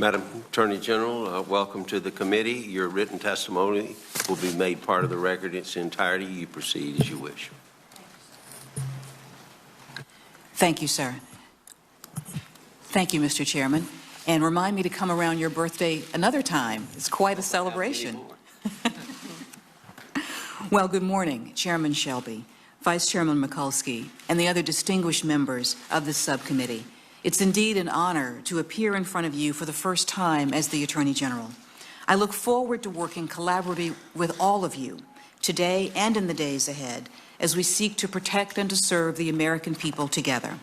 Madam Attorney General, welcome to the committee. Your written testimony will be made part of the record in its entirety. You proceed as you wish. Thank you, sir. Thank you, Mr. Chairman. And remind me to come around your birthday another time. It's quite a celebration. Well, good morning, Chairman Shelby, Vice Chairman Mikulski, and the other distinguished members of this subcommittee. It's indeed an honor to appear in front of you for the first time as the Attorney General. I look forward to working collaboratively with all of you today and in the days ahead as we seek to protect and to serve the American people together.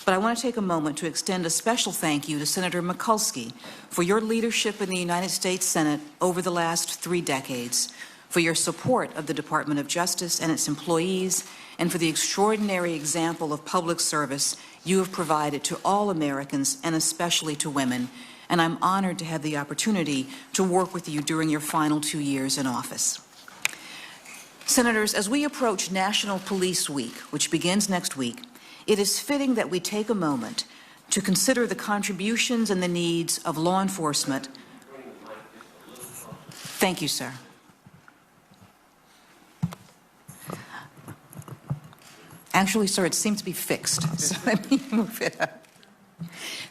But I want to take a moment to extend a special thank you to Senator Mikulski for your leadership in the United States Senate over the last 3 decades, for your support of the Department of Justice and its employees, and for the extraordinary example of public service you have provided to all Americans and especially to women. And I'm honored to have the opportunity to work with you during your final 2 years in office. Senators, as we approach National Police Week, which begins next week, it is fitting that we take a moment to consider the contributions and the needs of law enforcement. Thank you, sir. Actually, sir, it seems to be fixed, so let me move it up.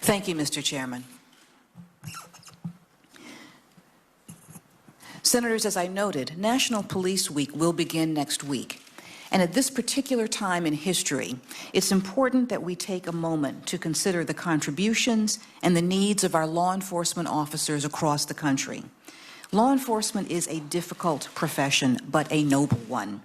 Thank you, Mr. Chairman. Senators, as I noted, National Police Week will begin next week. And at this particular time in history, it's important that we take a moment to consider the contributions and the needs of our law enforcement officers across the country. Law enforcement is a difficult profession, but a noble one.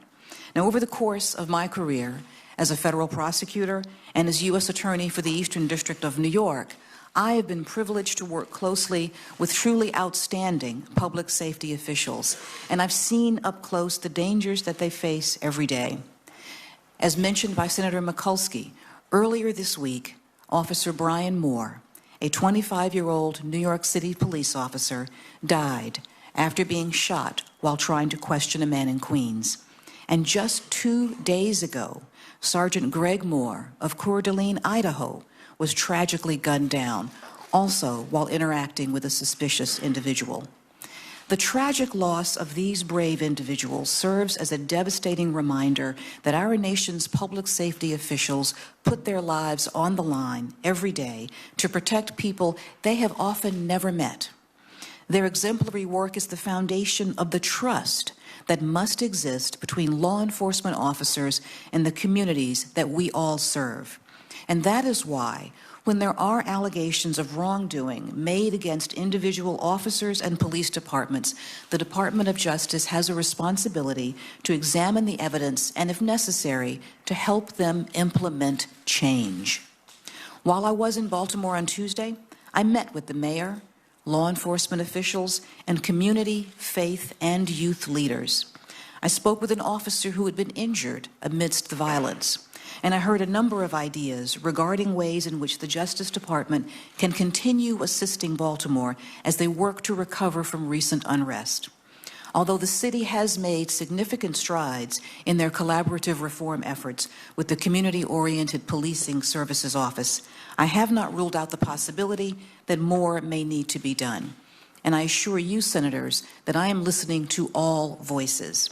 Now, over the course of my career as a federal prosecutor and as U.S. Attorney for the Eastern District of New York, I have been privileged to work closely with truly outstanding public safety officials, and I've seen up close the dangers that they face every day. As mentioned by Senator Mikulski, earlier this week, Officer Brian Moore, a 25-year-old New York City police officer, died after being shot while trying to question a man in Queens. And just 2 days ago, Sergeant Greg Moore of Coeur d'Alene, Idaho, was tragically gunned down, also while interacting with a suspicious individual. The tragic loss of these brave individuals serves as a devastating reminder that our nation's public safety officials put their lives on the line every day to protect people they have often never met. Their exemplary work is the foundation of the trust that must exist between law enforcement officers and the communities that we all serve. And that is why, when there are allegations of wrongdoing made against individual officers and police departments, the Department of Justice has a responsibility to examine the evidence and, if necessary, to help them implement change. While I was in Baltimore on Tuesday, I met with the mayor, law enforcement officials, and community, faith, and youth leaders. I spoke with an officer who had been injured amidst the violence. And I heard a number of ideas regarding ways in which the Justice Department can continue assisting Baltimore as they work to recover from recent unrest. Although the city has made significant strides in their collaborative reform efforts with the Community-Oriented Policing Services Office, I have not ruled out the possibility that more may need to be done. And I assure you, Senators, that I am listening to all voices.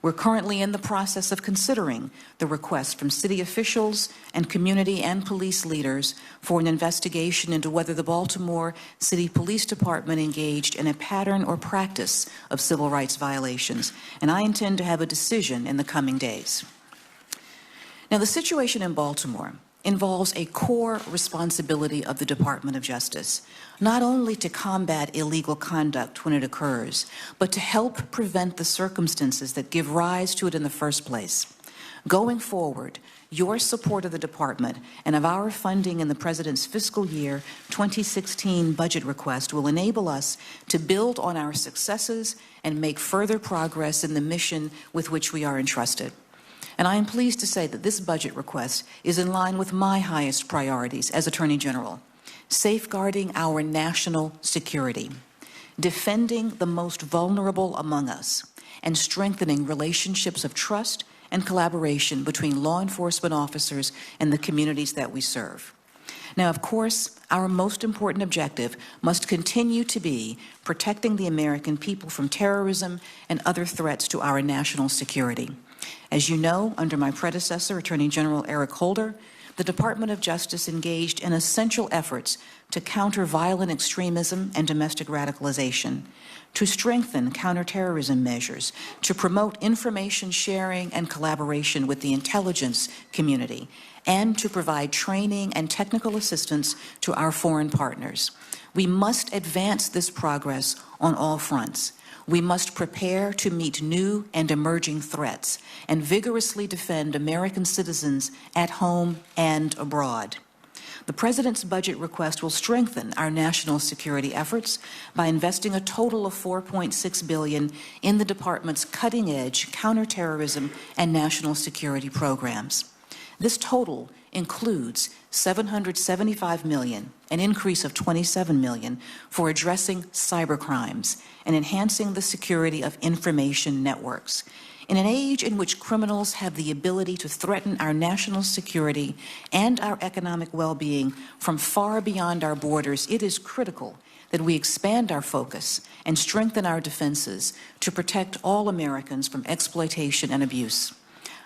We're currently in the process of considering the request from city officials and community and police leaders for an investigation into whether the Baltimore City Police Department engaged in a pattern or practice of civil rights violations, and I intend to have a decision in the coming days. Now, the situation in Baltimore involves a core responsibility of the Department of Justice, not only to combat illegal conduct when it occurs, but to help prevent the circumstances that give rise to it in the first place. Going forward, your support of the department and of our funding in the President's fiscal year 2016 budget request will enable us to build on our successes and make further progress in the mission with which we are entrusted. And I am pleased to say that this budget request is in line with my highest priorities as Attorney General: safeguarding our national security, defending the most vulnerable among us, and strengthening relationships of trust and collaboration between law enforcement officers and the communities that we serve. Now, of course, our most important objective must continue to be protecting the American people from terrorism and other threats to our national security. As you know, under my predecessor, Attorney General Eric Holder, the Department of Justice engaged in essential efforts to counter violent extremism and domestic radicalization, to strengthen counterterrorism measures, to promote information sharing and collaboration with the intelligence community, and to provide training and technical assistance to our foreign partners. We must advance this progress on all fronts. We must prepare to meet new and emerging threats and vigorously defend American citizens at home and abroad. The President's budget request will strengthen our national security efforts by investing a total of $4.6 billion in the Department's cutting-edge counterterrorism and national security programs. This total includes $775 million, an increase of $27 million, for addressing cybercrimes and enhancing the security of information networks. In an age in which criminals have the ability to threaten our national security and our economic well-being from far beyond our borders, it is critical that we expand our focus and strengthen our defenses to protect all Americans from exploitation and abuse.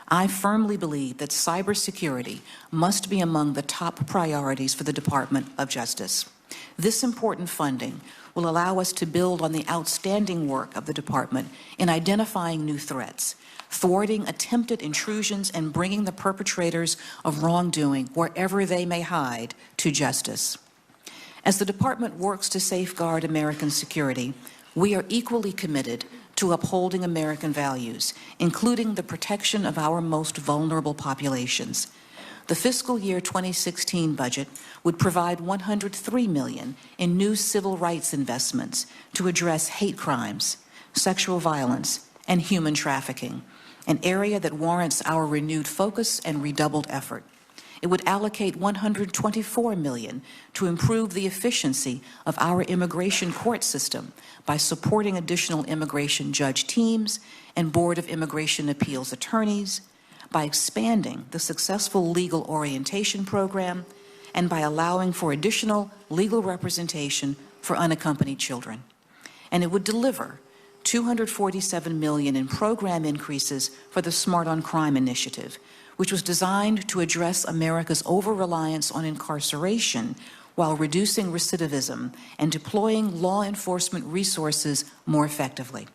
I firmly believe that cybersecurity must be among the top priorities for the Department of Justice. This important funding will allow us to build on the outstanding work of the Department in identifying new threats, thwarting attempted intrusions, and bringing the perpetrators of wrongdoing, wherever they may hide, to justice. As the Department works to safeguard American security, we are equally committed to upholding American values, including the protection of our most vulnerable populations. The fiscal year 2016 budget would provide $103 million in new civil rights investments to address hate crimes, sexual violence, and human trafficking, an area that warrants our renewed focus and redoubled effort. It would allocate $124 million to improve the efficiency of our immigration court system by supporting additional immigration judge teams and Board of Immigration Appeals attorneys, by expanding the successful legal orientation program, and by allowing for additional legal representation for unaccompanied children. And it would deliver $247 million in program increases for the Smart on Crime initiative, which was designed to address America's over-reliance on incarceration while reducing recidivism and deploying law enforcement resources more effectively.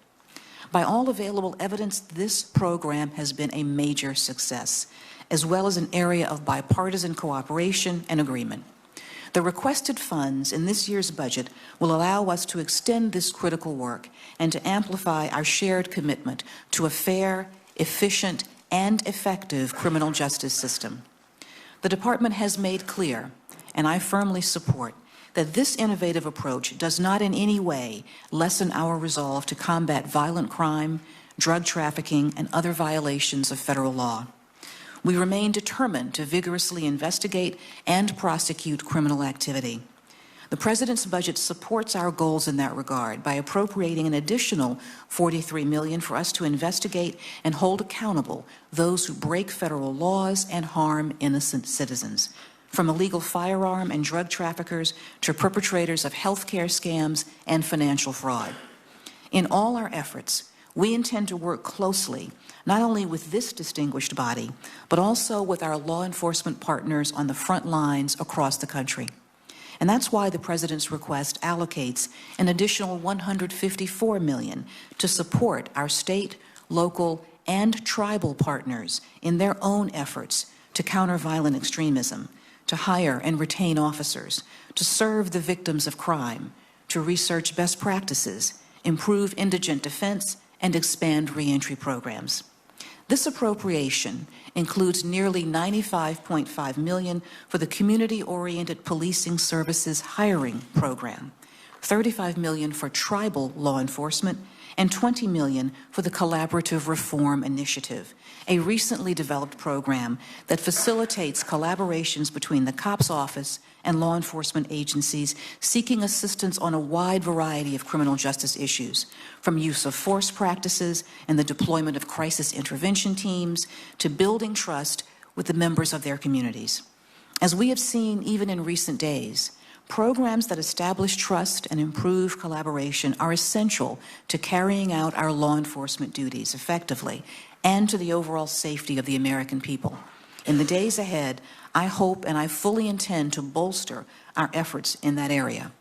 By all available evidence, this program has been a major success, as well as an area of bipartisan cooperation and agreement. The requested funds in this year's budget will allow us to extend this critical work and to amplify our shared commitment to a fair, efficient, and effective criminal justice system. The Department has made clear, and I firmly support, that this innovative approach does not in any way lessen our resolve to combat violent crime, drug trafficking, and other violations of federal law. We remain determined to vigorously investigate and prosecute criminal activity. The President's budget supports our goals in that regard by appropriating an additional $43 million for us to investigate and hold accountable those who break federal laws and harm innocent citizens, from illegal firearm and drug traffickers to perpetrators of healthcare scams and financial fraud. In all our efforts, we intend to work closely not only with this distinguished body, but also with our law enforcement partners on the front lines across the country. And that's why the President's request allocates an additional $154 million to support our state, local, and tribal partners in their own efforts to counter violent extremism, to hire and retain officers, to serve the victims of crime, to research best practices, improve indigent defense, and expand reentry programs. This appropriation includes nearly $95.5 million for the Community-Oriented Policing Services Hiring Program, $35 million for tribal law enforcement, and $20 million for the Collaborative Reform Initiative, a recently developed program that facilitates collaborations between the COPS Office and law enforcement agencies seeking assistance on a wide variety of criminal justice issues, from use of force practices and the deployment of crisis intervention teams to building trust with the members of their communities. As we have seen even in recent days, programs that establish trust and improve collaboration are essential to carrying out our law enforcement duties effectively and to the overall safety of the American people. In the days ahead, I hope and I fully intend to bolster our efforts in that area.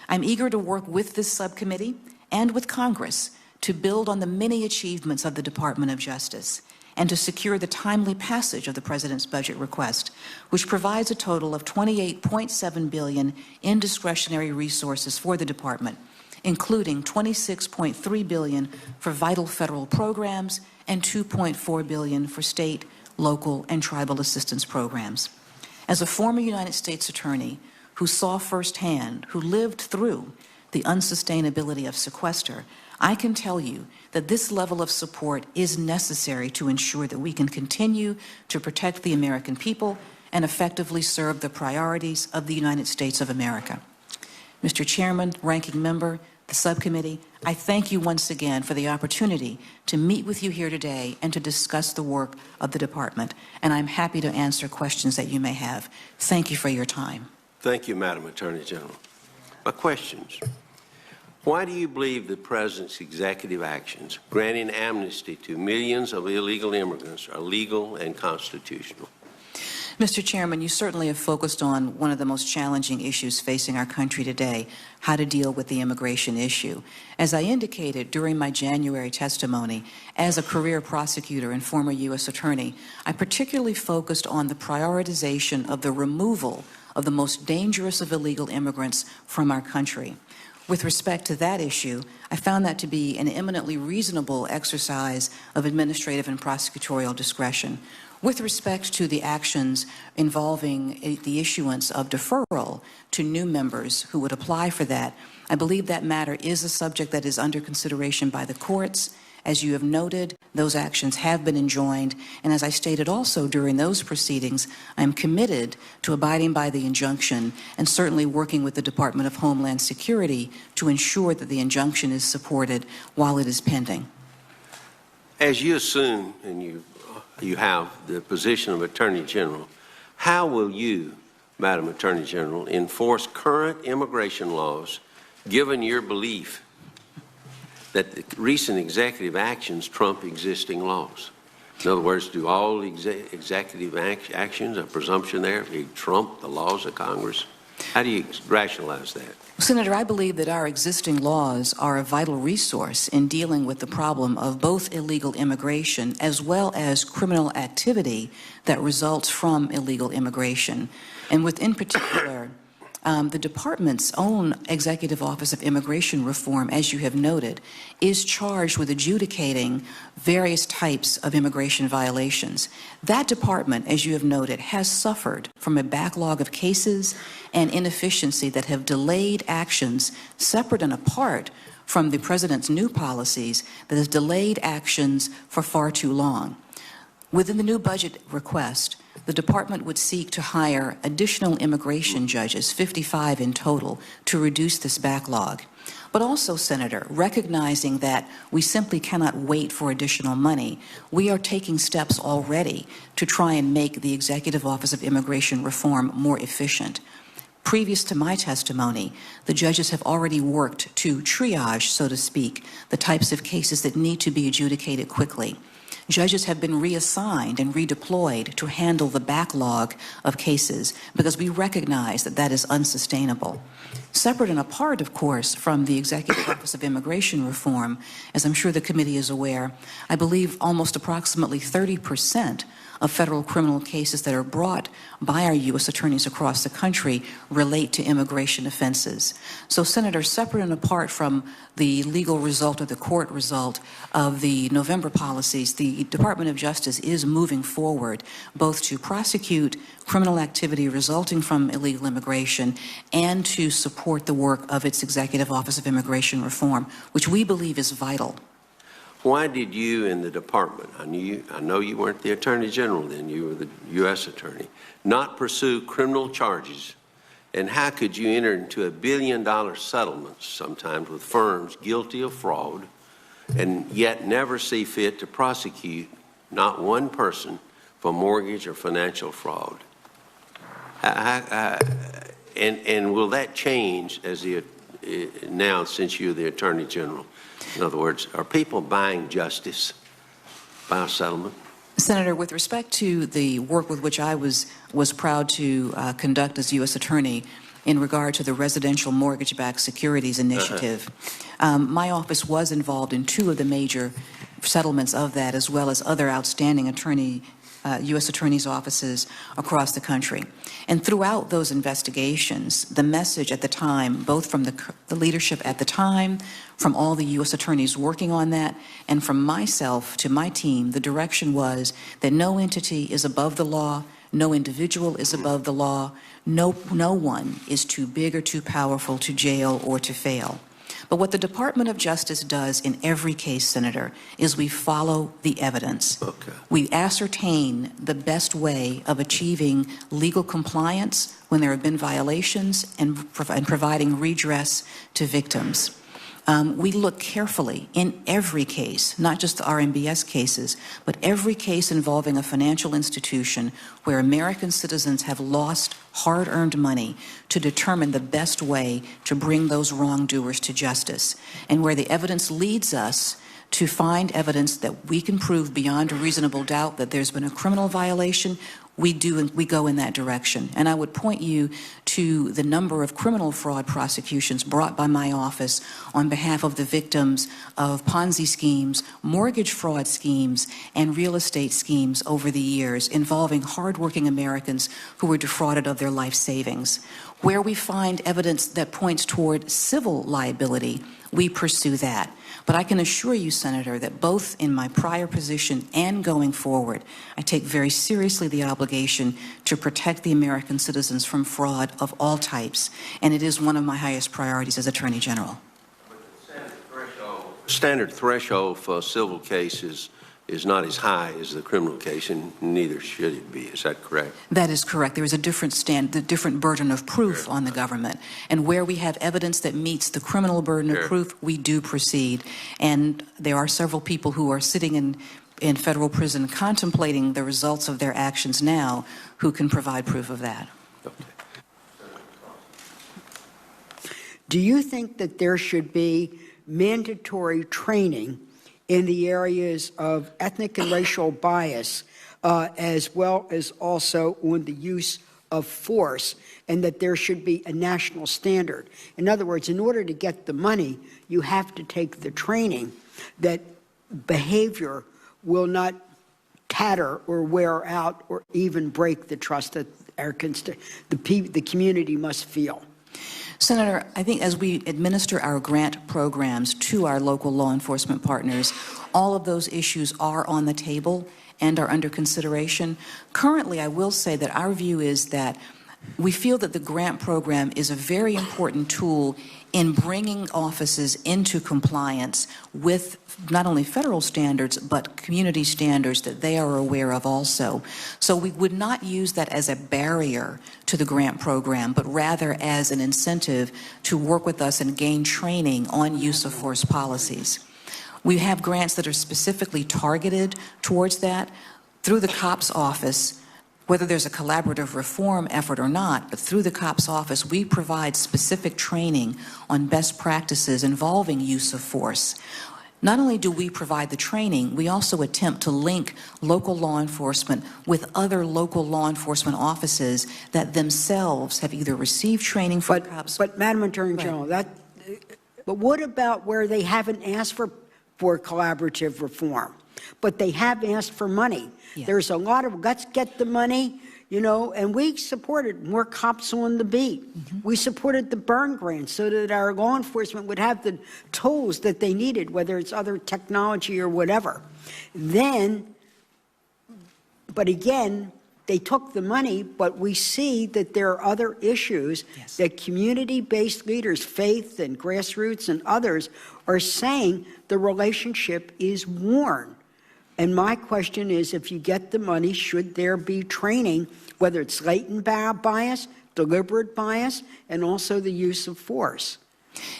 I'm eager to work with this subcommittee and with Congress to build on the many achievements of the Department of Justice and to secure the timely passage of the President's budget request, which provides a total of $28.7 billion in discretionary resources for the Department, including $26.3 billion for vital federal programs and $2.4 billion for state, local, and tribal assistance programs. As a former United States Attorney who saw firsthand, who lived through the unsustainability of sequester, I can tell you that this level of support is necessary to ensure that we can continue to protect the American people and effectively serve the priorities of the United States of America. Mr. Chairman, Ranking Member, the subcommittee, I thank you once again for the opportunity to meet with you here today and to discuss the work of the Department, and I'm happy to answer questions that you may have. Thank you for your time. Thank you, Madam Attorney General. My questions. Why do you believe the President's executive actions granting amnesty to millions of illegal immigrants are legal and constitutional? Mr. Chairman, you certainly have focused on one of the most challenging issues facing our country today, how to deal with the immigration issue. As I indicated during my January testimony, as a career prosecutor and former U.S. Attorney, I particularly focused on the prioritization of the removal of the most dangerous of illegal immigrants from our country. With respect to that issue, I found that to be an eminently reasonable exercise of administrative and prosecutorial discretion. With respect to the actions involving the issuance of deferral to new members who would apply for that, I believe that matter is a subject that is under consideration by the courts. As you have noted, those actions have been enjoined, and as I stated also during those proceedings, I am committed to abiding by the injunction and certainly working with the Department of Homeland Security to ensure that the injunction is supported while it is pending. As you assume, and you have the position of Attorney General, how will you, Madam Attorney General, enforce current immigration laws given your belief that the recent executive actions trump existing laws? In other words, do all executive actions, a presumption there, trump the laws of Congress? How do you rationalize that? Senator, I believe that our existing laws are a vital resource in dealing with the problem of both illegal immigration as well as criminal activity that results from illegal immigration. And in particular, the Department's own Executive Office of Immigration Reform, as you have noted, is charged with adjudicating various types of immigration violations. That department, as you have noted, has suffered from a backlog of cases and inefficiency that have delayed actions separate and apart from the President's new policies that has delayed actions for far too long. Within the new budget request, the Department would seek to hire additional immigration judges, 55 in total, to reduce this backlog. But also, Senator, recognizing that we simply cannot wait for additional money, we are taking steps already to try and make the Executive Office of Immigration Reform more efficient. Previous to my testimony, the judges have already worked to triage, so to speak, the types of cases that need to be adjudicated quickly. Judges have been reassigned and redeployed to handle the backlog of cases because we recognize that that is unsustainable. Separate and apart, of course, from the Executive Office of Immigration Reform, as I'm sure the committee is aware, I believe almost approximately 30% of federal criminal cases that are brought by our U.S. attorneys across the country relate to immigration offenses. So, Senator, separate and apart from the legal result or the court result of the November policies, the Department of Justice is moving forward both to prosecute criminal activity resulting from illegal immigration and to support the work of its Executive Office of Immigration Reform, which we believe is vital. Why did you in the department, I know you weren't the Attorney General then, you were the U.S. Attorney, not pursue criminal charges? And how could you enter into $1 billion settlements sometimes with firms guilty of fraud and yet never see fit to prosecute not one person for mortgage or financial fraud? And will that change as now since you're the Attorney General? In other words, are people buying justice by a settlement? Senator, with respect to the work with which I was proud to conduct as U.S. Attorney in regard to the Residential Mortgage-Backed Securities Initiative, my office was involved in 2 of the major settlements of that, as well as other outstanding U.S. attorneys' offices across the country. And throughout those investigations, the message at the time, both from the leadership at the time, from all the U.S. attorneys working on that, and from myself to my team, the direction was that no entity is above the law, no individual is above the law, no one is too big or too powerful to jail or to fail. But what the Department of Justice does in every case, Senator, is we follow the evidence. Okay. We ascertain the best way of achieving legal compliance when there have been violations and providing redress to victims. We look carefully in every case, not just the RMBS cases, but every case involving a financial institution where American citizens have lost hard-earned money to determine the best way to bring those wrongdoers to justice, and where the evidence leads us to find evidence that we can prove beyond a reasonable doubt that there's been a criminal violation, we go in that direction. And I would point you to the number of criminal fraud prosecutions brought by my office on behalf of the victims of Ponzi schemes, mortgage fraud schemes, and real estate schemes over the years involving hardworking Americans who were defrauded of their life savings. Where we find evidence that points toward civil liability, we pursue that. But I can assure you, Senator, that both in my prior position and going forward, I take very seriously the obligation to protect the American citizens from fraud of all types, and it is one of my highest priorities as Attorney General. Standard threshold for a civil case is not as high as the criminal case, and neither should it be. Is that correct? That is correct. There is a different burden of proof on the government. And where we have evidence that meets the criminal burden of proof, we do proceed. And there are several people who are sitting in federal prison contemplating the results of their actions now who can provide proof of that. Okay. Do you think that there should be mandatory training in the areas of ethnic and racial bias, as well as also on the use of force, and that there should be a national standard? In other words, in order to get the money, you have to take the training that behavior will not tatter or wear out or even break the trust that the community must feel. Senator, I think as we administer our grant programs to our local law enforcement partners, all of those issues are on the table and are under consideration. Currently, I will say that our view is that we feel that the grant program is a very important tool in bringing offices into compliance with not only federal standards, but community standards that they are aware of also. So we would not use that as a barrier to the grant program, but rather as an incentive to work with us and gain training on use of force policies. We have grants that are specifically targeted towards that through the COPS office. Whether there's a collaborative reform effort or not, but through the COPS office, we provide specific training on best practices involving use of force. Not only do we provide the training, we also attempt to link local law enforcement with other local law enforcement offices that themselves have either received training from COPS. But Madam Attorney General, but what about where they haven't asked for collaborative reform, but they have asked for money? Yeah. There's a lot of, let's get the money, you know, and we supported more cops on the beat. Mm-hmm. We supported the burn grant so that our law enforcement would have the tools that they needed, whether it's other technology or whatever. Then, but again, they took the money, but we see that there are other issues that community-based leaders, faith and grassroots and others, are saying the relationship is worn. And my question is, if you get the money, should there be training, whether it's latent bias, deliberate bias, and also the use of force?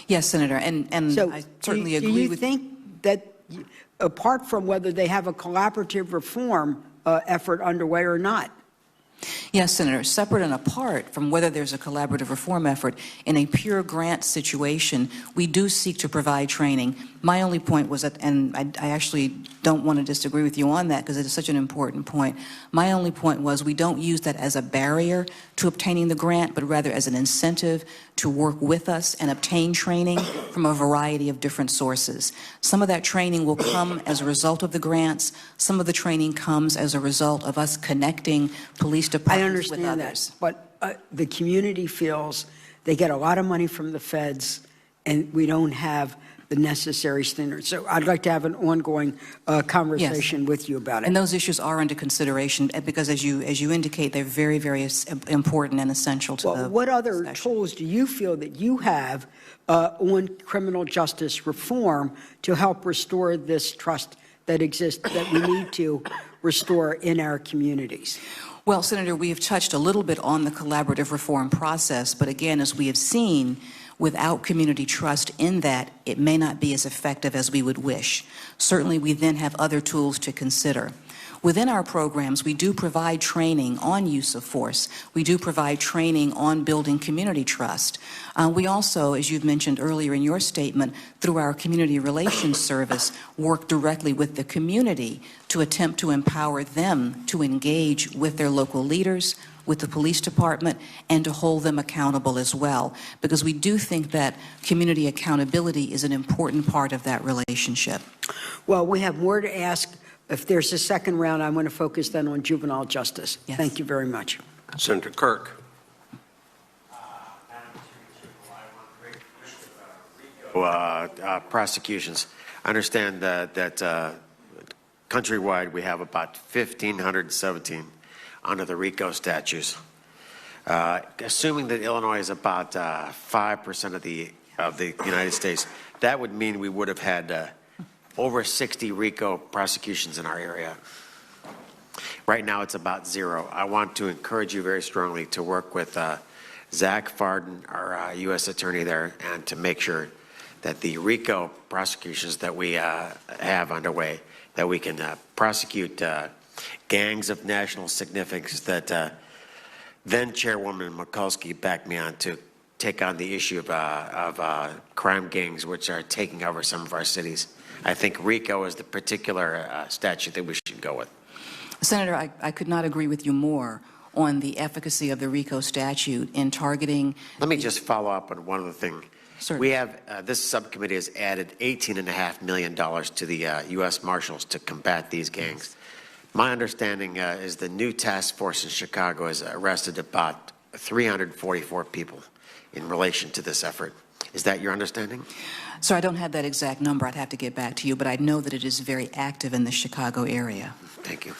Yes, Senator, and so I certainly agree with... Do you think that, apart from whether they have a collaborative reform effort underway or not? Yes, Senator, separate and apart from whether there's a collaborative reform effort, in a pure grant situation, we do seek to provide training. My only point was that, and I actually don't want to disagree with you on that because it is such an important point. My only point was we don't use that as a barrier to obtaining the grant, but rather as an incentive to work with us and obtain training from a variety of different sources. Some of that training will come as a result of the grants. Some of the training comes as a result of us connecting police departments with others. I understand that, but the community feels they get a lot of money from the feds, and we don't have the necessary standards. So I'd like to have an ongoing conversation with you about it. And those issues are under consideration because, as you indicate, they're very, very important and essential to the what other discussion. tools do you feel that you have on criminal justice reform to help restore this trust that exists that we need to restore in our communities? Well, Senator, we have touched a little bit on the collaborative reform process, but again, as we have seen, without community trust in that, it may not be as effective as we would wish. Certainly, we then have other tools to consider. Within our programs, we do provide training on use of force. We do provide training on building community trust. We also, as you've mentioned earlier in your statement, through our community relations service, work directly with the community to attempt to empower them to engage with their local leaders, with the police department, and to hold them accountable as well, because we do think that community accountability is an important part of that relationship. Well, we have more to ask. If there's a second round, I want to focus then on juvenile justice. Yes. Thank you very much. Senator Kirk. Prosecutions. I understand that countrywide we have about 1,517 under the RICO statutes. Assuming that Illinois is about 5% of the United States, that would mean we would have had over 60 RICO prosecutions in our area. Right now it's about 0. I want to encourage you very strongly to work with Zach Farden, our U.S. attorney there, and to make sure that the RICO prosecutions that we have underway, that we can prosecute gangs of national significance that then Chairwoman Mikulski backed me on to take on the issue of crime gangs which are taking over some of our cities. I think RICO is the particular statute that we should go with. Senator, I could not agree with you more on the efficacy of the RICO statute in targeting. Let me just follow up on one other thing. Certainly. We have, this subcommittee has added $18.5 million to the U.S. Marshals to combat these gangs. My understanding is the new task force in Chicago has arrested about 344 people in relation to this effort. Is that your understanding? So I don't have that exact number. I'd have to get back to you, but I know that it is very active in the Chicago area. Thank you.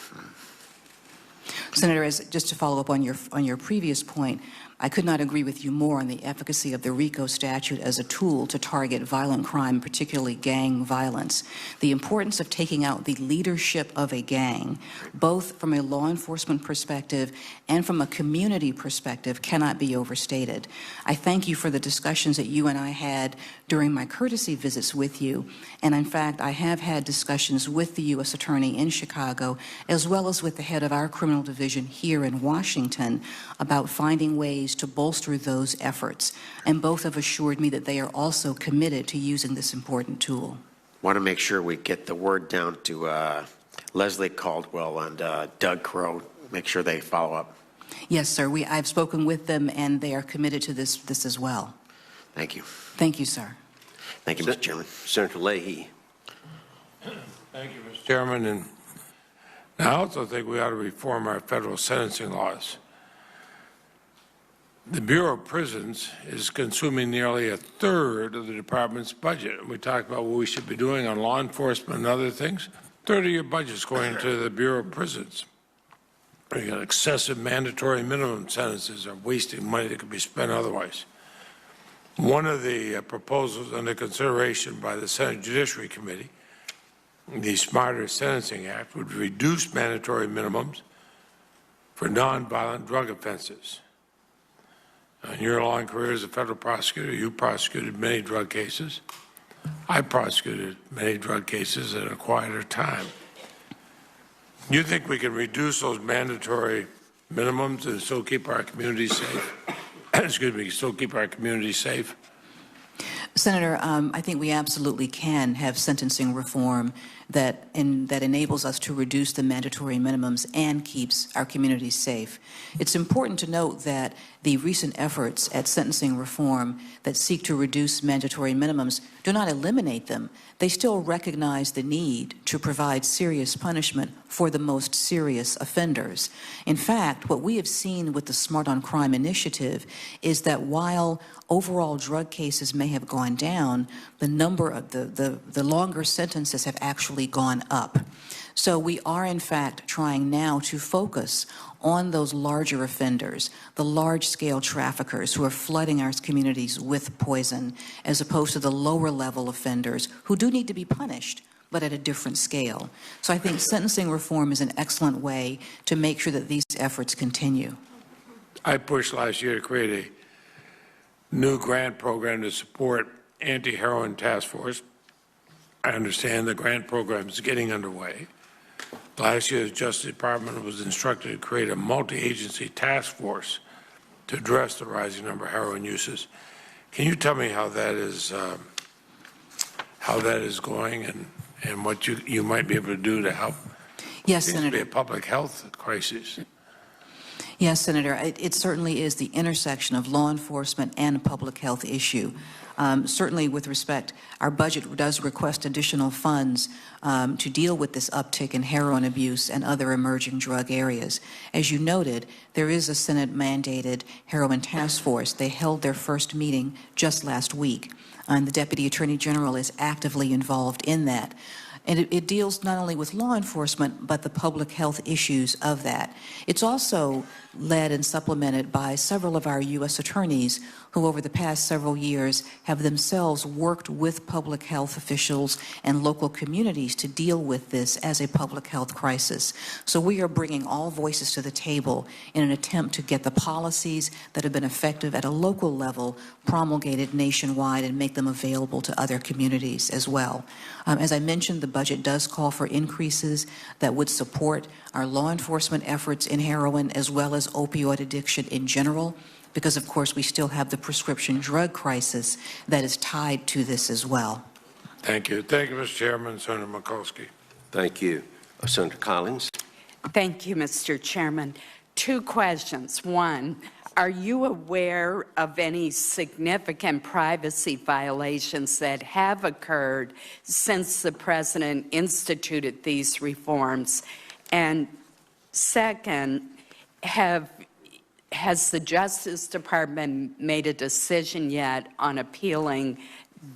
Senator, just to follow up on your previous point, I could not agree with you more on the efficacy of the RICO statute as a tool to target violent crime, particularly gang violence. The importance of taking out the leadership of a gang, both from a law enforcement perspective and from a community perspective, cannot be overstated. I thank you for the discussions that you and I had during my courtesy visits with you. And in fact, I have had discussions with the U.S. Attorney in Chicago, as well as with the head of our criminal division here in Washington, about finding ways to bolster those efforts. And both have assured me that they are also committed to using this important tool. I want to make sure we get the word down to Leslie Caldwell and Doug Crow, make sure they follow up. Yes, sir. I've spoken with them, and they are committed to this as well. Thank you. Thank you, sir. Thank you, Mr. Chairman. Senator Leahy. Thank you, Mr. Chairman. And I also think we ought to reform our federal sentencing laws. The Bureau of Prisons is consuming nearly a third of the department's budget. We talked about what we should be doing on law enforcement and other things. A third of your budget is going to the Bureau of Prisons. You got excessive mandatory minimum sentences are wasting money that could be spent otherwise. One of the proposals under consideration by the Senate Judiciary Committee, the Smarter Sentencing Act, would reduce mandatory minimums for nonviolent drug offenses. In your long career as a federal prosecutor, you prosecuted many drug cases. I prosecuted many drug cases at a quieter time. You think we can reduce those mandatory minimums and still keep our communities safe? Excuse me, still keep our communities safe? Senator, I think we absolutely can have sentencing reform that enables us to reduce the mandatory minimums and keeps our communities safe. It's important to note that the recent efforts at sentencing reform that seek to reduce mandatory minimums do not eliminate them. They still recognize the need to provide serious punishment for the most serious offenders. In fact, what we have seen with the Smart on Crime initiative is that while overall drug cases may have gone down, the number of the longer sentences have actually gone up. So we are in fact trying now to focus on those larger offenders, the large-scale traffickers who are flooding our communities with poison, as opposed to the lower-level offenders who do need to be punished, but at a different scale. So I think sentencing reform is an excellent way to make sure that these efforts continue. I pushed last year to create a new grant program to support anti-heroin task force. I understand the grant program is getting underway. Last year, the Justice Department was instructed to create a multi-agency task force to address the rising number of heroin uses. Can you tell me how that is going and what you might be able to do to help? Yes, It seems Senator. to be a public health crisis. Yes, Senator, it certainly is the intersection of law enforcement and a public health issue. Certainly with respect, our budget does request additional funds to deal with this uptick in heroin abuse and other emerging drug areas. As you noted, there is a Senate-mandated heroin task force. They held their first meeting just last week, and the Deputy Attorney General is actively involved in that. And it deals not only with law enforcement, but the public health issues of that. It's also led and supplemented by several of our U.S. attorneys who over the past several years have themselves worked with public health officials and local communities to deal with this as a public health crisis. So we are bringing all voices to the table in an attempt to get the policies that have been effective at a local level promulgated nationwide and make them available to other communities as well. As I mentioned, the budget does call for increases that would support our law enforcement efforts in heroin as well as opioid addiction in general, because of course we still have the prescription drug crisis that is tied to this as well. Thank you. Thank you, Mr. Chairman. Senator Mikulski. Thank you. Senator Collins. Thank you, Mr. Chairman. Two questions. One, are you aware of any significant privacy violations that have occurred since the President instituted these reforms? And second, has the Justice Department made a decision yet on appealing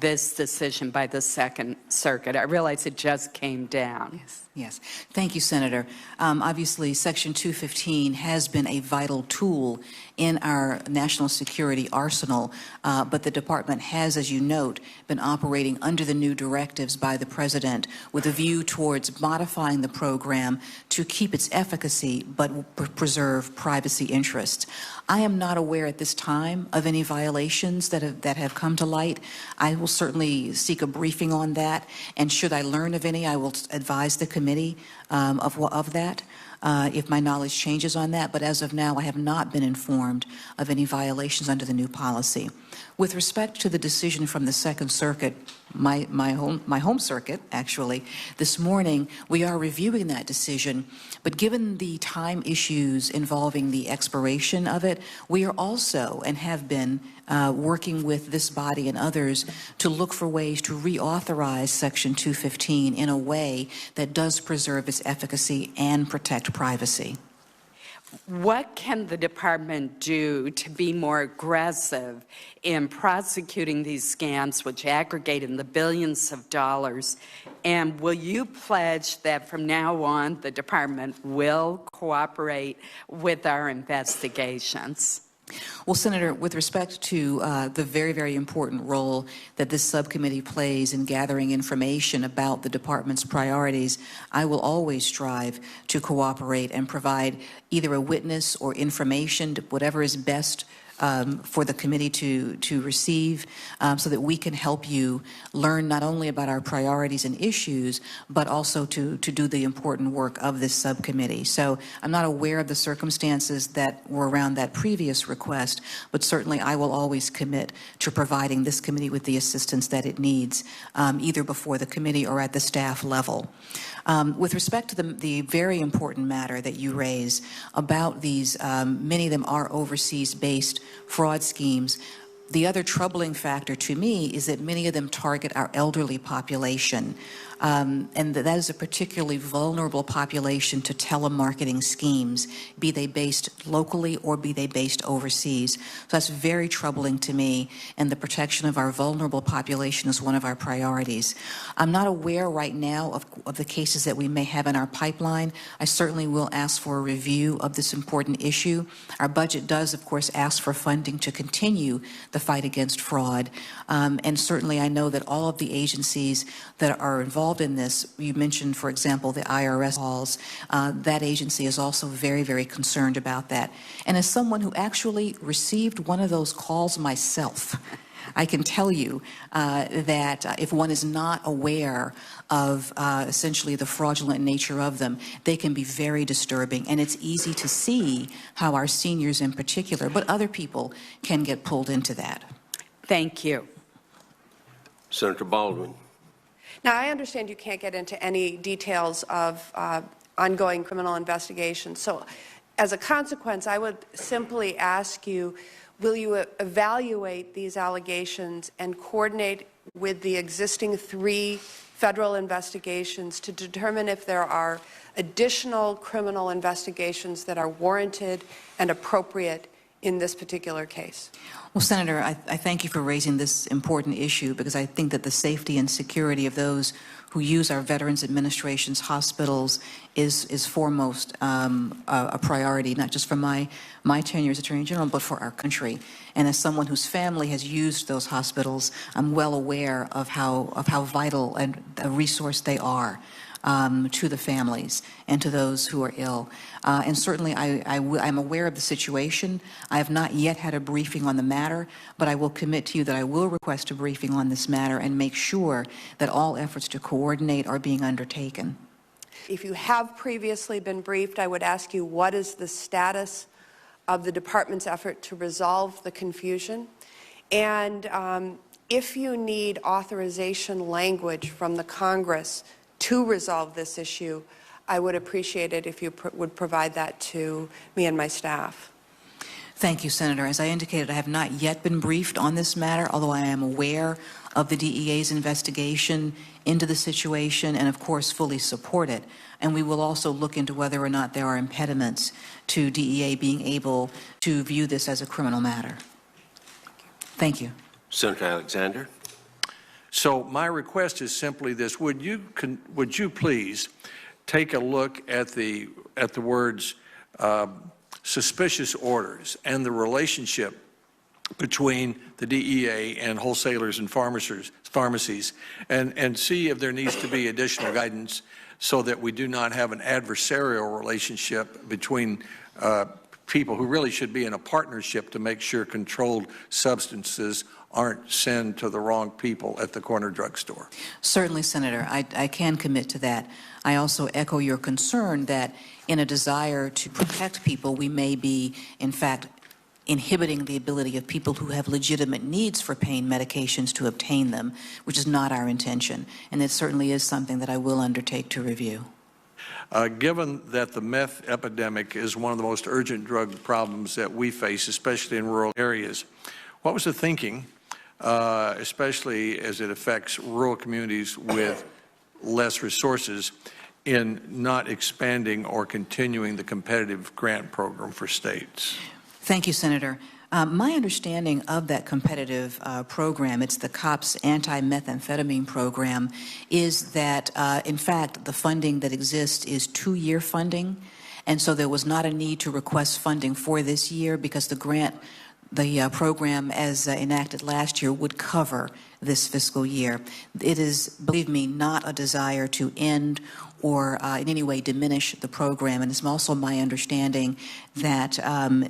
this decision by the Second Circuit? I realize it just came down. Yes. Thank you, Senator. Obviously, Section 215 has been a vital tool in our national security arsenal, but the department has, as you note, been operating under the new directives by the President with a view towards modifying the program to keep its efficacy but preserve privacy interests. I am not aware at this time of any violations that have come to light. I will certainly seek a briefing on that, and should I learn of any, I will advise the committee of that if my knowledge changes on that. But as of now, I have not been informed of any violations under the new policy. With respect to the decision from the Second Circuit, my home circuit, actually, this morning, we are reviewing that decision. But given the time issues involving the expiration of it, we are also and have been working with this body and others to look for ways to reauthorize Section 215 in a way that does preserve its efficacy and protect privacy. What can the department do to be more aggressive in prosecuting these scams, which aggregate in the billions of dollars? And will you pledge that from now on the department will cooperate with our investigations? Well, Senator, with respect to the very, very important role that this subcommittee plays in gathering information about the department's priorities, I will always strive to cooperate and provide either a witness or information, to whatever is best for the committee to receive so that we can help you learn not only about our priorities and issues, but also to do the important work of this subcommittee. So I'm not aware of the circumstances that were around that previous request, but certainly I will always commit to providing this committee with the assistance that it needs, either before the committee or at the staff level. With respect to the very important matter that you raise about these, many of them are overseas-based fraud schemes. The other troubling factor to me is that many of them target our elderly population, and that is a particularly vulnerable population to telemarketing schemes, be they based locally or be they based overseas. So that's very troubling to me, and the protection of our vulnerable population is one of our priorities. I'm not aware right now of the cases that we may have in our pipeline. I certainly will ask for a review of this important issue. Our budget does, of course, ask for funding to continue the fight against fraud, and certainly I know that all of the agencies that are involved in this, you mentioned, for example, the IRS calls, that agency is also very, very concerned about that. And as someone who actually received one of those calls myself, I can tell you that if one is not aware of essentially the fraudulent nature of them, they can be very disturbing. And it's easy to see how our seniors in particular, but other people, can get pulled into that. Thank you. Senator Baldwin. Now, I understand you can't get into any details of ongoing criminal investigations. So as a consequence, I would simply ask you, will you evaluate these allegations and coordinate with the existing 3 federal investigations to determine if there are additional criminal investigations that are warranted and appropriate in this particular case? Well, Senator, I thank you for raising this important issue, because I think that the safety and security of those who use our Veterans Administration's hospitals is foremost a priority, not just for my tenure as Attorney General, but for our country. And as someone whose family has used those hospitals, I'm well aware of how vital and a resource they are to the families and to those who are ill. And certainly I'm aware of the situation. I have not yet had a briefing on the matter, but I will commit to you that I will request a briefing on this matter and make sure that all efforts to coordinate are being undertaken. If you have previously been briefed, I would ask you, what is the status of the department's effort to resolve the confusion? And if you need authorization language from the Congress to resolve this issue, I would appreciate it if you would provide that to me and my staff. Thank you, Senator. As I indicated, I have not yet been briefed on this matter, although I am aware of the DEA's investigation into the situation and, of course, fully support it. And we will also look into whether or not there are impediments to DEA being able to view this as a criminal matter. Thank you. Senator Alexander. So my request is simply this: would you please take a look at the words suspicious orders and the relationship between the DEA and wholesalers and pharmacies, and see if there needs to be additional guidance so that we do not have an adversarial relationship between people who really should be in a partnership to make sure controlled substances aren't sent to the wrong people at the corner drugstore. Certainly, Senator, I can commit to that. I also echo your concern that in a desire to protect people, we may be, in fact, inhibiting the ability of people who have legitimate needs for pain medications to obtain them, which is not our intention. And it certainly is something that I will undertake to review. Given that the meth epidemic is one of the most urgent drug problems that we face, especially in rural areas, what was the thinking, especially as it affects rural communities with less resources, in not expanding or continuing the competitive grant program for states? Thank you, Senator. My understanding of that competitive program, it's the COPS anti-methamphetamine program, is that, in fact, the funding that exists is 2-year funding, and so there was not a need to request funding for this year because the program as enacted last year would cover this fiscal year. It is, believe me, not a desire to end or in any way diminish the program. And it's also my understanding that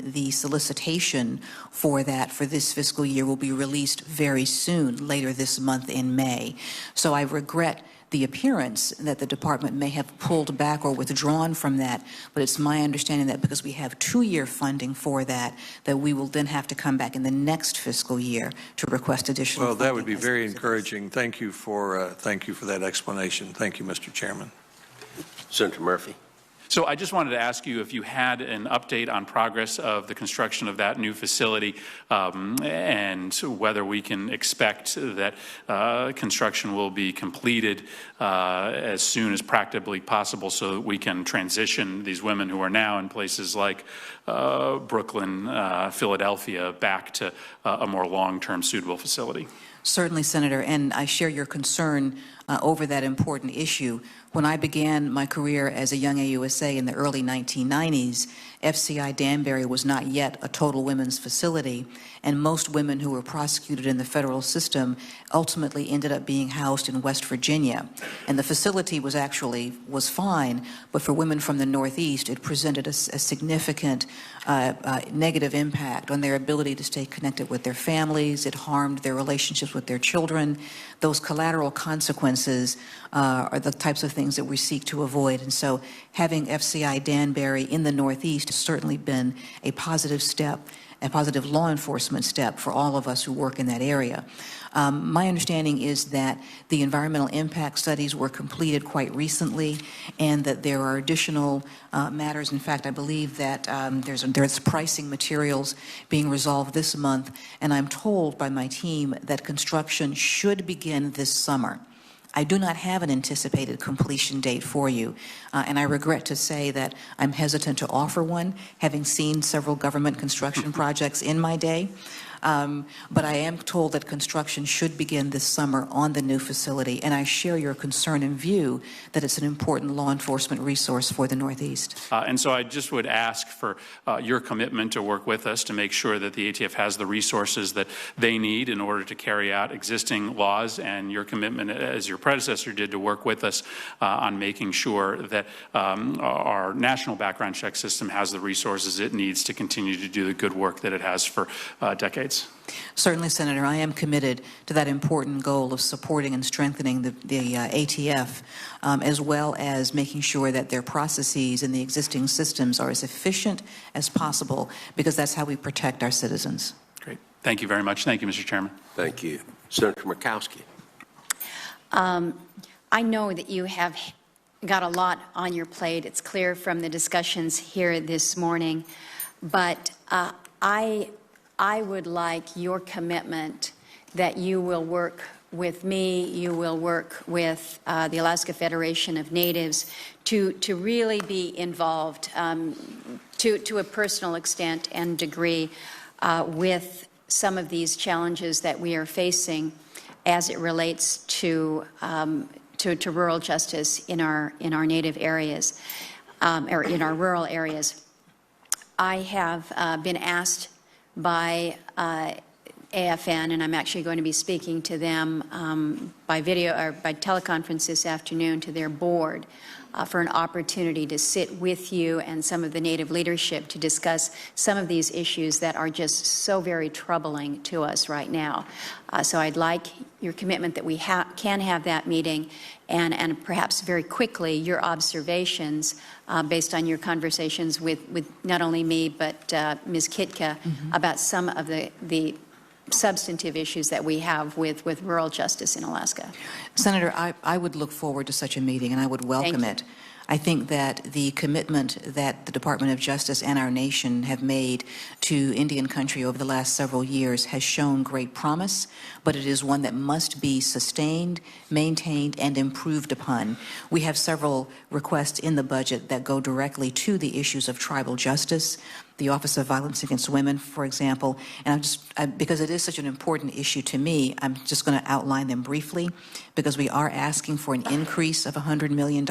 the solicitation for that for this fiscal year will be released very soon, later this month in May. So I regret the appearance that the department may have pulled back or withdrawn from that, but it's my understanding that because we have two-year funding for that, that we will then have to come back in the next fiscal year to request additional Well, funding. that would be very encouraging. Thank you for that explanation. Thank you, Mr. Chairman. Senator Murphy. So I just wanted to ask you if you had an update on progress of the construction of that new facility and whether we can expect that construction will be completed as soon as practically possible so that we can transition these women who are now in places like Brooklyn, Philadelphia, back to a more long-term suitable facility. Certainly, Senator, and I share your concern over that important issue. When I began my career as a young AUSA in the early 1990s, FCI Danbury was not yet a total women's facility, and most women who were prosecuted in the federal system ultimately ended up being housed in West Virginia. And the facility was fine, but for women from the Northeast, it presented a significant negative impact on their ability to stay connected with their families. It harmed their relationships with their children. Those collateral consequences are the types of things that we seek to avoid. And so having FCI Danbury in the Northeast has certainly been a positive step, a positive law enforcement step for all of us who work in that area. My understanding is that the environmental impact studies were completed quite recently and that there are additional matters. In fact, I believe that there's pricing materials being resolved this month, and I'm told by my team that construction should begin this summer. I do not have an anticipated completion date for you, and I regret to say that I'm hesitant to offer one, having seen several government construction projects in my day. But I am told that construction should begin this summer on the new facility, and I share your concern and view that it's an important law enforcement resource for the Northeast. And so I just would ask for your commitment to work with us to make sure that the ATF has the resources that they need in order to carry out existing laws, and your commitment, as your predecessor did, to work with us on making sure that our national background check system has the resources it needs to continue to do the good work that it has for decades. Certainly, Senator, I am committed to that important goal of supporting and strengthening the ATF, as well as making sure that their processes and the existing systems are as efficient as possible, because that's how we protect our citizens. Great. Thank you very much. Thank you, Mr. Chairman. Thank you. Senator Murkowski. I know that you have got a lot on your plate. It's clear from the discussions here this morning, but I would like your commitment that you will work with me, you will work with the Alaska Federation of Natives to really be involved to a personal extent and degree with some of these challenges that we are facing as it relates to rural justice in our native areas, or in our rural areas. I have been asked by AFN, and I'm actually going to be speaking to them by video or by teleconference this afternoon to their board for an opportunity to sit with you and some of the Native leadership to discuss some of these issues that are just so very troubling to us right now. So I'd like your commitment that we can have that meeting, and perhaps very quickly your observations based on your conversations with not only me but Ms. Kitka about some of the substantive issues that we have with rural justice in Alaska. Senator, I would look forward to such a meeting, and I would welcome it. I think that the commitment that the Department of Justice and our nation have made to Indian country over the last several years has shown great promise, but it is one that must be sustained, maintained, and improved upon. We have several requests in the budget that go directly to the issues of tribal justice. the Office of Violence Against Women, for example. And because it is such an important issue to me, I'm just going to outline them briefly, because we are asking for an increase of $100 million,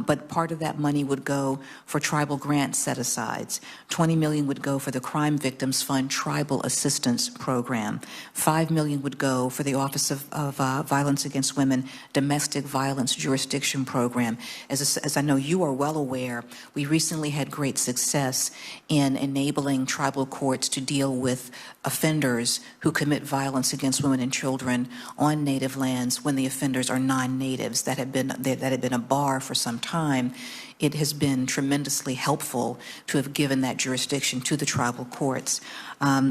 but part of that money would go for tribal grant set-asides. $20 million would go for the Crime Victims Fund Tribal Assistance Program. $5 million would go for the Office of Violence Against Women Domestic Violence Jurisdiction Program. As I know you are well aware, we recently had great success in enabling tribal courts to deal with offenders who commit violence against women and children on native lands when the offenders are non-natives. That had been a bar for some time. It has been tremendously helpful to have given that jurisdiction to the tribal courts.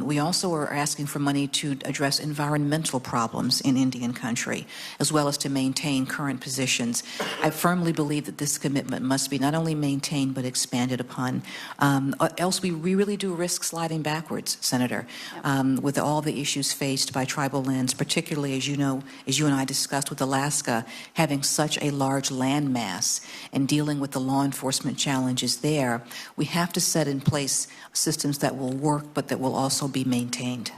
We also are asking for money to address environmental problems in Indian country, as well as to maintain current positions. I firmly believe that this commitment must be not only maintained but expanded upon. Else we really do risk sliding backwards, Senator, with all the issues faced by tribal lands, particularly, as you know, as you and I discussed with Alaska, having such a large land mass and dealing with the law enforcement challenges there. We have to set in place systems that will work, but that will also be maintained.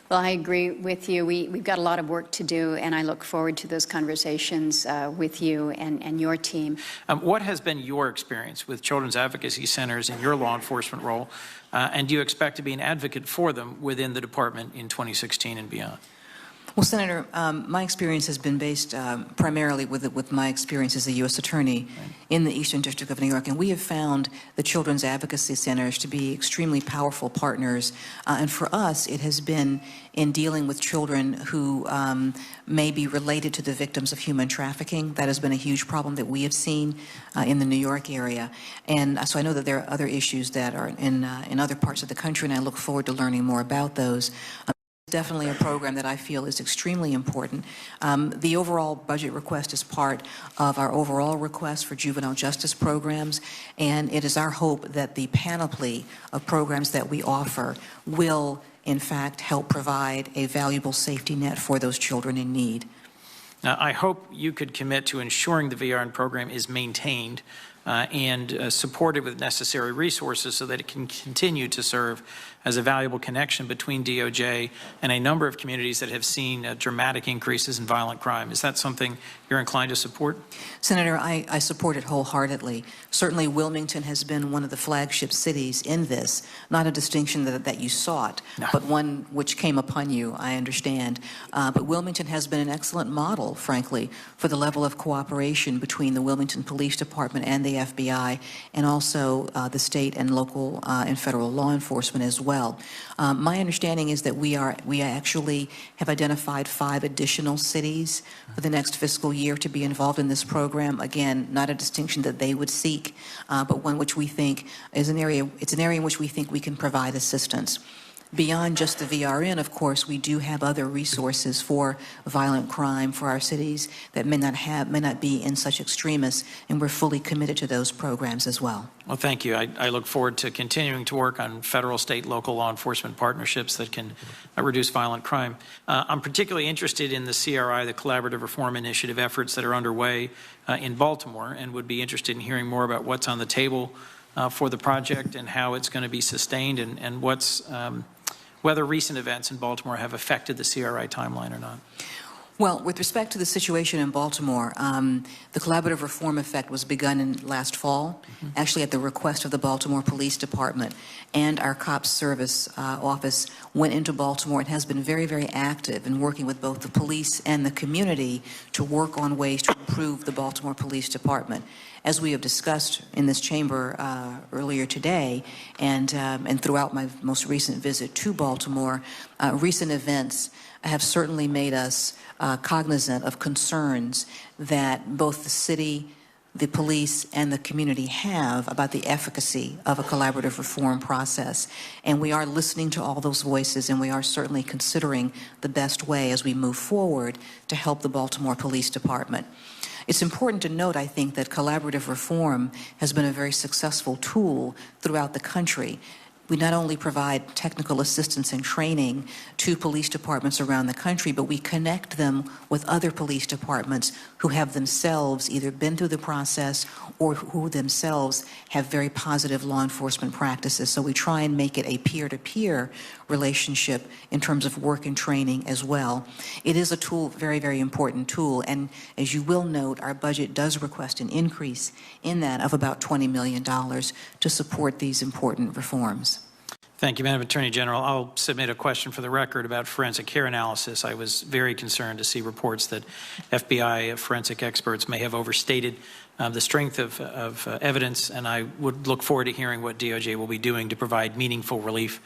Well, I agree with you. We've got a lot of work to do, and I look forward to those conversations with you and your team. What has been your experience with children's advocacy centers in your law enforcement role, and do you expect to be an advocate for them within the department in 2016 and beyond? Well, Senator, my experience has been based primarily with my experience as a U.S. Attorney in the Eastern District of New York, and we have found the Children's Advocacy Centers to be extremely powerful partners, and for us, it has been in dealing with children who may be related to the victims of human trafficking. That has been a huge problem that we have seen in the New York area, and so I know that there are other issues that are in other parts of the country, and I look forward to learning more about those. Definitely a program that I feel is extremely important. The overall budget request is part of our overall request for juvenile justice programs, and it is our hope that the panoply of programs that we offer will, in fact, help provide a valuable safety net for those children in need. Now, I hope you could commit to ensuring the VRN program is maintained and supported with necessary resources so that it can continue to serve as a valuable connection between DOJ and a number of communities that have seen dramatic increases in violent crime. Is that something you're inclined to support? Senator, I support it wholeheartedly. Certainly Wilmington has been one of the flagship cities in this, not a distinction that you sought, but one which came upon you, I understand. But Wilmington has been an excellent model, frankly, for the level of cooperation between the Wilmington Police Department and the FBI, and also the state and local and federal law enforcement as well. My understanding is that we actually have identified 5 additional cities for the next fiscal year to be involved in this program. Again, not a distinction that they would seek, but one which we think is an area in which we think we can provide assistance. Beyond just the VRN, of course, we do have other resources for violent crime for our cities that may not be in such extremis, and we're fully committed to those programs as well. Well, thank you. I look forward to continuing to work on federal, state, local law enforcement partnerships that can reduce violent crime. I'm particularly interested in the CRI, the Collaborative Reform Initiative efforts that are underway in Baltimore, and would be interested in hearing more about what's on the table for the project and how it's going to be sustained, and whether recent events in Baltimore have affected the CRI timeline or not. Well, with respect to the situation in Baltimore, the collaborative reform effect was begun in last fall, actually at the request of the Baltimore Police Department, and our COPS service office went into Baltimore and has been very, very active in working with both the police and the community to work on ways to improve the Baltimore Police Department. As we have discussed in this chamber earlier today, and throughout my most recent visit to Baltimore, recent events have certainly made us cognizant of concerns that both the city, the police, and the community have about the efficacy of a collaborative reform process. And we are listening to all those voices, and we are certainly considering the best way as we move forward to help the Baltimore Police Department. It's important to note, I think, that collaborative reform has been a very successful tool throughout the country. we not only provide technical assistance and training to police departments around the country, but we connect them with other police departments who have themselves either been through the process or who themselves have very positive law enforcement practices. So we try and make it a peer-to-peer relationship in terms of work and training as well. It is a tool, very, very important tool, and as you will note, our budget does request an increase in that of about $20 million to support these important reforms. Thank you, Madam Attorney General. I'll submit a question for the record about forensic hair analysis. I was very concerned to see reports that FBI forensic experts may have overstated the strength of evidence, and I would look forward to hearing what DOJ will be doing to provide meaningful relief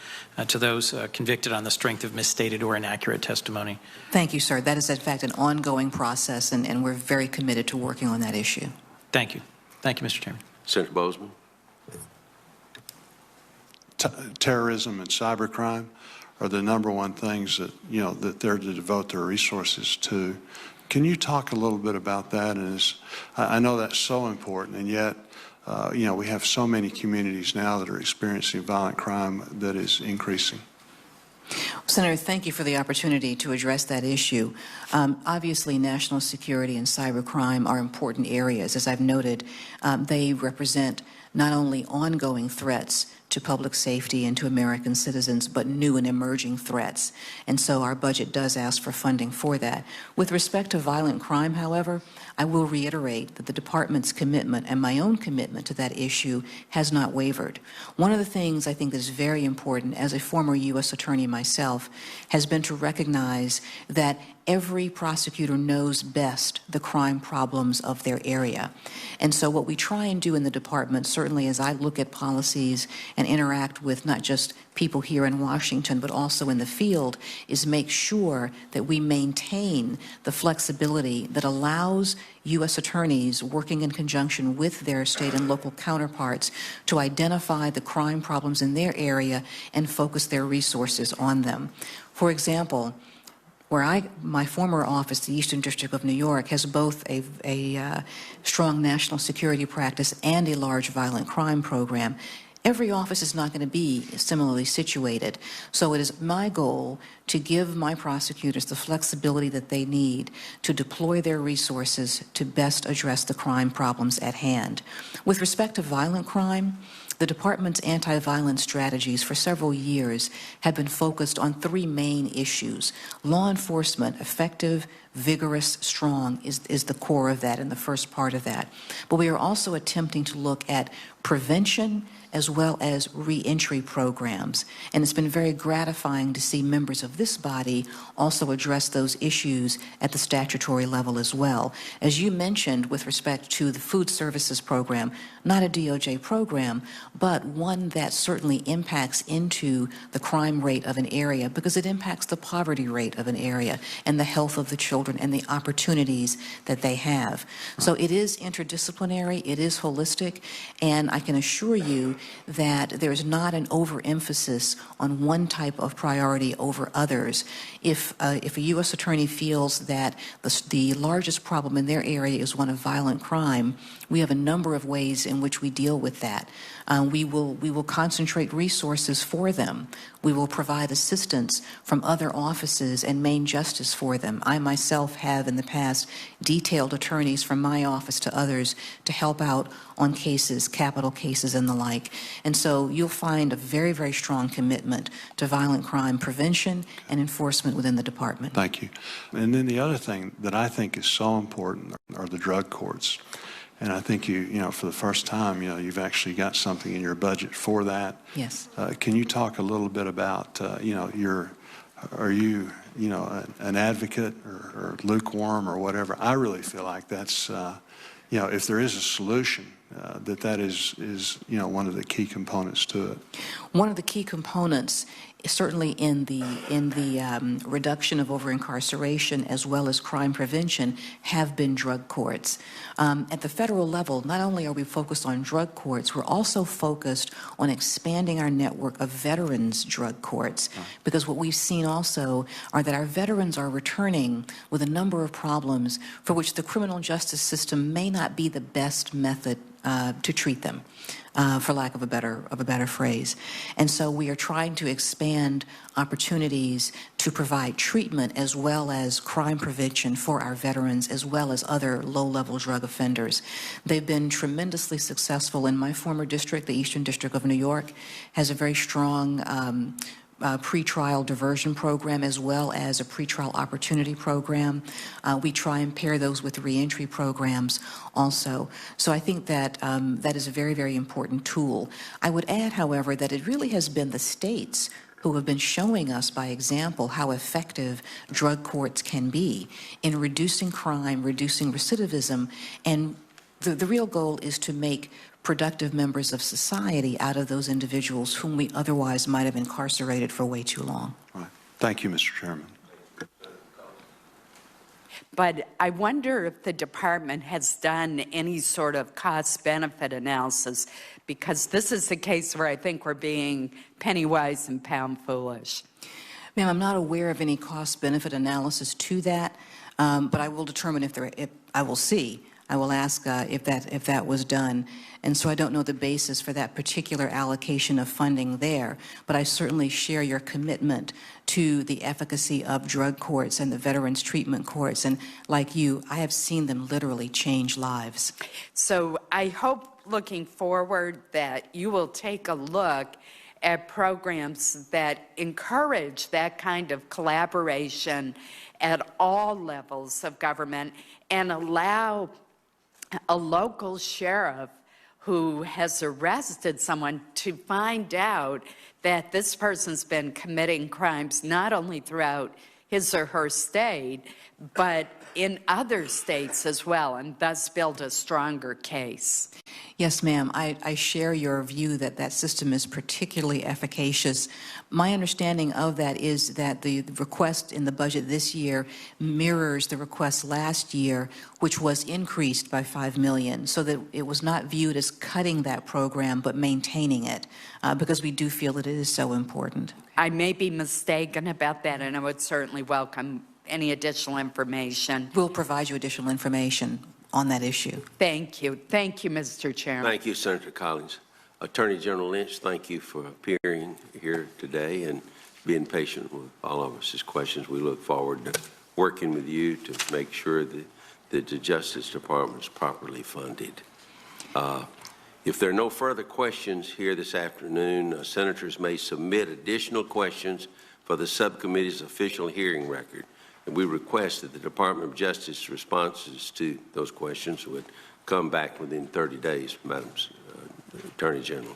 to those convicted on the strength of misstated or inaccurate testimony. Thank you, sir. That is, in fact, an ongoing process, and we're very committed to working on that issue. Thank you. Thank you, Mr. Chairman. Senator Bozeman. Terrorism and cybercrime are the number one things that, that they're to devote their resources to. Can you talk a little bit about that? And I know that's so important, and yet, we have so many communities now that are experiencing violent crime that is increasing. Senator, thank you for the opportunity to address that issue. Obviously, national security and cybercrime are important areas. As I've noted, they represent not only ongoing threats to public safety and to American citizens, but new and emerging threats. And so our budget does ask for funding for that. With respect to violent crime, however, I will reiterate that the department's commitment and my own commitment to that issue has not wavered. One of the things I think that is very important as a former U.S. attorney myself has been to recognize that every prosecutor knows best the crime problems of their area. And so what we try and do in the department, certainly as I look at policies and interact with not just people here in Washington, but also in the field, is make sure that we maintain the flexibility that allows U.S. attorneys working in conjunction with their state and local counterparts to identify the crime problems in their area and focus their resources on them. For example, my former office, the Eastern District of New York, has both a strong national security practice and a large violent crime program. Every office is not going to be similarly situated. So it is my goal to give my prosecutors the flexibility that they need to deploy their resources to best address the crime problems at hand. With respect to violent crime, the department's anti-violence strategies for several years have been focused on three main issues. Law enforcement, effective, vigorous, strong is the core of that and the first part of that. But we are also attempting to look at prevention as well as reentry programs. And it's been very gratifying to see members of this body also address those issues at the statutory level as well. As you mentioned with respect to the food services program, not a DOJ program, but one that certainly impacts into the crime rate of an area because it impacts the poverty rate of an area and the health of the children and the opportunities that they have. So it is interdisciplinary, it is holistic, and I can assure you that there's not an overemphasis on one type of priority over others. If a U.S. attorney feels that the largest problem in their area is one of violent crime, we have a number of ways in which we deal with that. We will concentrate resources for them. We will provide assistance from other offices and main justice for them. I myself have in the past detailed attorneys from my office to others to help out on cases, capital cases and the like. And so you'll find a very, very strong commitment to violent crime prevention and enforcement within the department. Thank you. And then the other thing that I think is so important are the drug courts. And I think for the first time, you've actually got something in your budget for that. Yes. Can you talk a little bit about, are you, an advocate or lukewarm or whatever? I really feel like that's, if there is a solution, that is one of the key components to it. One of the key components certainly in the reduction of over-incarceration as well as crime prevention have been drug courts. At the federal level, not only are we focused on drug courts, we're also focused on expanding our network of veterans drug courts, because what we've seen also are that our veterans are returning with a number of problems for which the criminal justice system may not be the best method to treat them, for lack of a better phrase. And so we are trying to expand opportunities to provide treatment as well as crime prevention for our veterans, as well as other low-level drug offenders. They've been tremendously successful in my former district. The Eastern District of New York has a very strong pretrial diversion program as well as a pretrial opportunity program. We try and pair those with reentry programs also. So I think that that is a very, very important tool. I would add, however, that it really has been the states who have been showing us by example how effective drug courts can be in reducing crime, reducing recidivism, and the real goal is to make productive members of society out of those individuals whom we otherwise might have incarcerated for way too long. Right. Thank you, Mr. Chairman. But I wonder if the department has done any sort of cost-benefit analysis, because this is the case where I think we're being penny-wise and pound-foolish. Ma'am, I'm not aware of any cost-benefit analysis to that, but I will determine if I will see. I will ask if that was done. And so I don't know the basis for that particular allocation of funding there, but I certainly share your commitment to the efficacy of drug courts and the veterans treatment courts. And like you, I have seen them literally change lives. So I hope looking forward that you will take a look at programs that encourage that kind of collaboration at all levels of government and allow a local sheriff who has arrested someone to find out that this person's been committing crimes not only throughout his or her state, but in other states as well, and thus build a stronger case. Yes, ma'am. I share your view that that system is particularly efficacious. My understanding of that is that the request in the budget this year mirrors the request last year, which was increased by $5 million, so that it was not viewed as cutting that program, but maintaining it, because we do feel that it is so important. I may be mistaken about that, and I would certainly welcome any additional information. We'll provide you additional information on that issue. Thank you. Thank you, Mr. Chairman. Thank you, Senator Collins. Attorney General Lynch, thank you for appearing here today and being patient with all of us' questions. We look forward to working with you to make sure that the Justice Department is properly funded. If there are no further questions here this afternoon, senators may submit additional questions for the subcommittee's official hearing record. And we request that the Department of Justice responses to those questions would come back within 30 days, Madam Attorney General.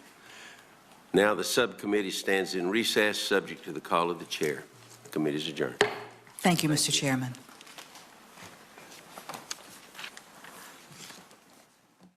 Now the subcommittee stands in recess, subject to the call of the chair. The committee is adjourned. Thank you, Mr. Chairman.